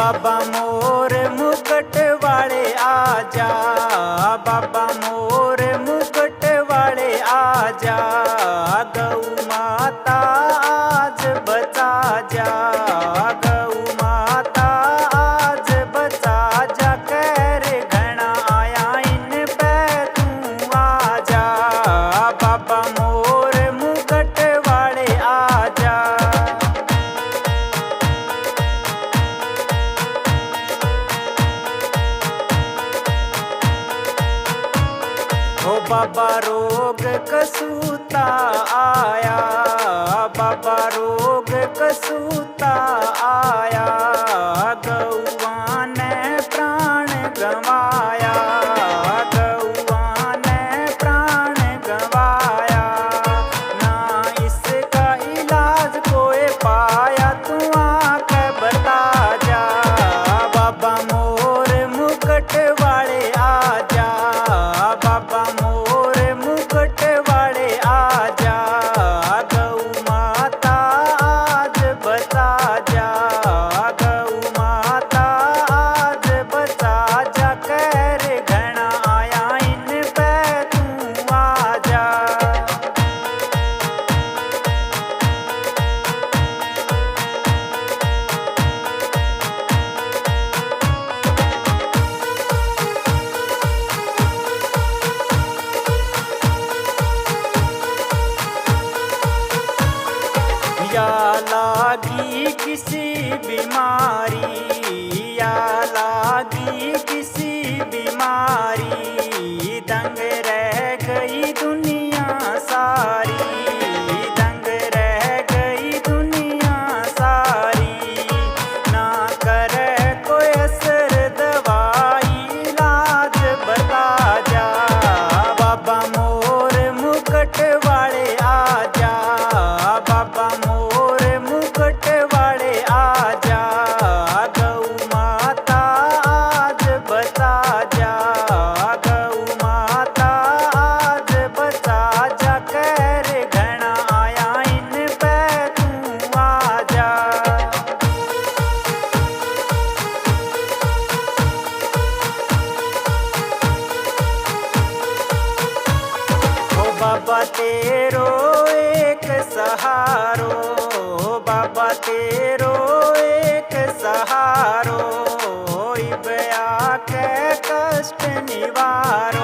बाबा मोर मुकुट वाले आजा, बाबा मोर मुकुट वाले आजा, गौ माता आज बचा जा, गौ माता आज बचा जा, कर घना आया इन पे तू आजा, बाबा मोर मुकुट वाले आजा। ओ बाबा रोग कसूता आया, बाबा रोग कसूता आया, गौआ ने प्राण गंवाया, गौआ ने प्राण गंवाया, ना इसका इलाज कोई पाया, तू आके बता जा, बाबा मोर मुकुट वाले आजा, बाबा मोर मुकुट वाले आजा, गौ माता आज बचा जा, गौ माता आज बचा जा, कर घना आया इन पे तू आजा। या लागी किसी बीमारी, या लागी किसी बीमारी, दंग रह गई दुनिया सारी, दंग रह गई दुनिया सारी, ना करे कोई असर दवाई, इलाज बता जा, बाबा मोर मुकुट वाले आजा, बाबा मोर मुकुट वाले आजा, गौ माता आज बचा जा, गौ माता आज बचा जा, कर घना आया इन पे तू आजा। ओ बाबा तेरो एक सहारो, बाबा तेरो एक सहारो, इब आके कष्ट निवार,